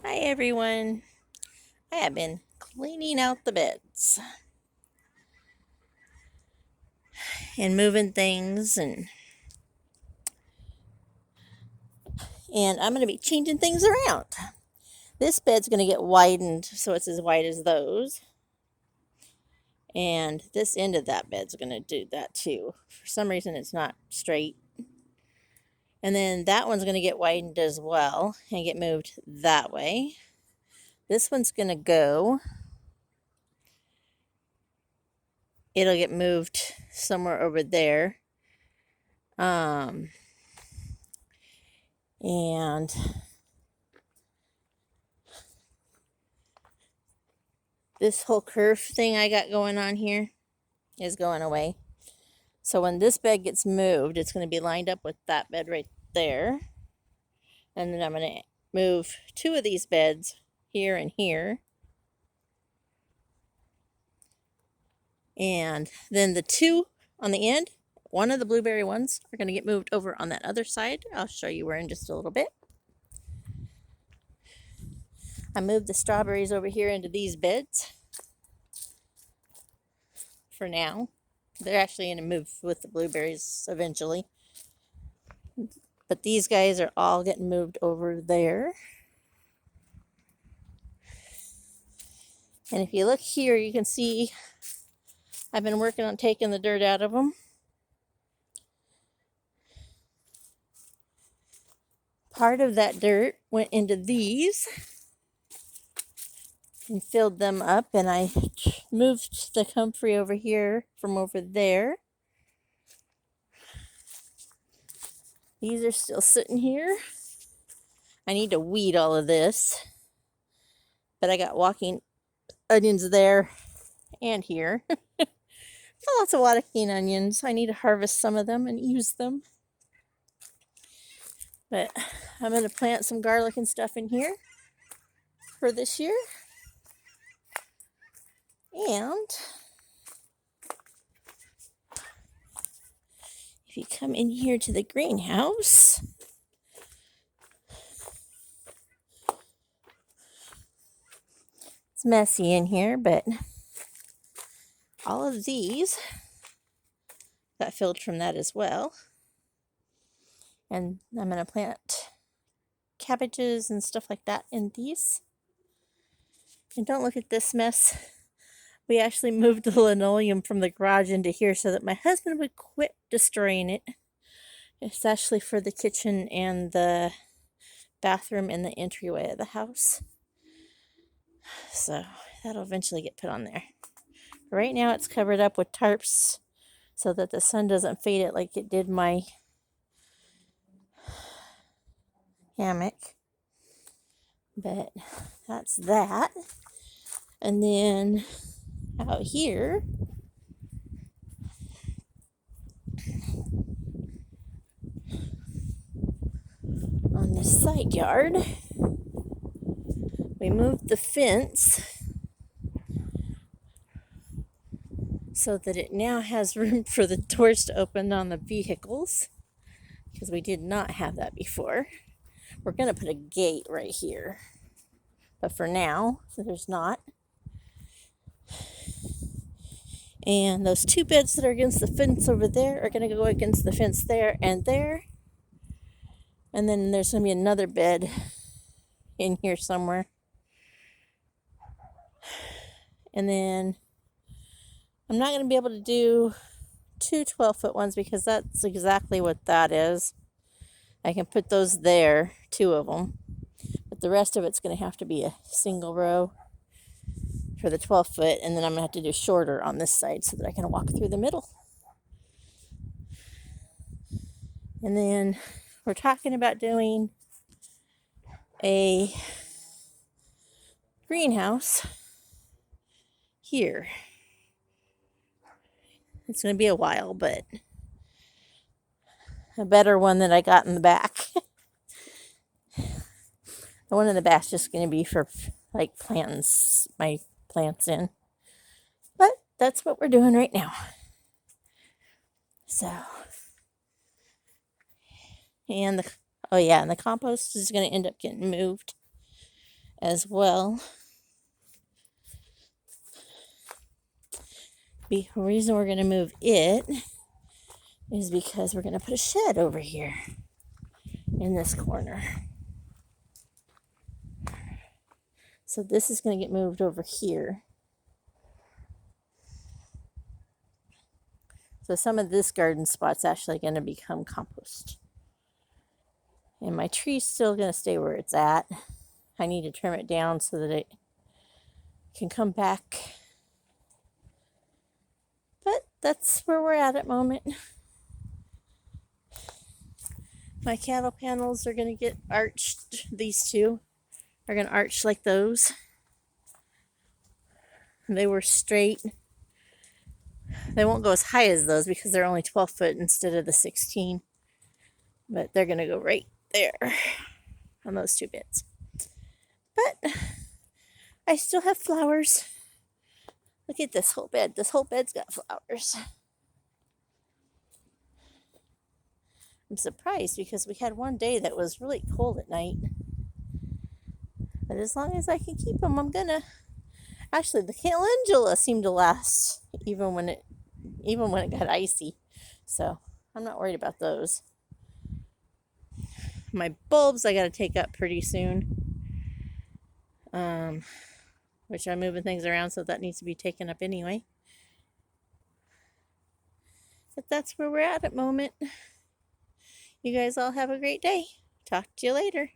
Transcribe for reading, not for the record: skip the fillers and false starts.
Hi everyone. I have been cleaning out the beds and moving things and I'm going to be changing things around. This bed's going to get widened so it's as wide as those. And this end of that bed's going to do that too. For some reason it's not straight. And then that one's going to get widened as well and get moved that way. This one's going to go. It'll get moved somewhere over there. And this whole curve thing I got going on here is going away. So when this bed gets moved, it's going to be lined up with that bed right there. And then I'm going to move two of these beds here and here. And then the two on the end, one of the blueberry ones, are going to get moved over on that other side. I'll show you where in just a little bit. I moved the strawberries over here into these beds for now. They're actually going to move with the blueberries eventually. But these guys are all getting moved over there. And if you look here, you can see I've been working on taking the dirt out of them. Part of that dirt went into these and filled them up, and I moved the comfrey over here from over there. These are still sitting here. I need to weed all of this, but I got walking onions there and here. Lots of walking onions. I need to harvest some of them and use them. But I'm going to plant some garlic and stuff in here for this year. And if you come in here to the greenhouse, it's messy in here, but all of these got filled from that as well. And I'm going to plant cabbages and stuff like that in these. And don't look at this mess. We actually moved the linoleum from the garage into here so that my husband would quit destroying it. It's actually for the kitchen and the bathroom and the entryway of the house. So that'll eventually get put on there. Right now it's covered up with tarps so that the sun doesn't fade it like it did my hammock. But that's that. And then out here, on the side yard, we moved the fence so that it now has room for the doors to open on the vehicles, because we did not have that before. We're going to put a gate right here, but for now, there's not. And those two beds that are against the fence over there are going to go against the fence there and there. And then there's going to be another bed in here somewhere. And then I'm not going to be able to do two 12-foot ones because that's exactly what that is. I can put those there, two of them. But the rest of it's going to have to be a single row for the 12-foot. And then I'm going to have to do shorter on this side so that I can walk through the middle. And then we're talking about doing a greenhouse here. It's going to be a while, but a better one than I got in the back. The one in the back's just going to be for like plants, my plants in. But that's what we're doing right now. So, and the compost is going to end up getting moved as well. The reason we're going to move it is because we're going to put a shed over here in this corner. So this is going to get moved over here. So some of this garden spot's actually going to become compost. And my tree's still going to stay where it's at. I need to trim it down so that it can come back. But that's where we're at the moment. My cattle panels are going to get arched. These two are going to arch like those. They were straight. They won't go as high as those because they're only 12 foot instead of the 16. But they're going to go right there on those two bits. But I still have flowers. Look at this whole bed. This whole bed's got flowers. I'm surprised because we had one day that was really cold at night. But as long as I can keep them, I'm gonna. Actually, the calendula seemed to last even when it got icy. So I'm not worried about those. My bulbs I gotta take up pretty soon. Which I'm moving things around, so that needs to be taken up anyway. But that's where we're at the moment. You guys all have a great day. Talk to you later.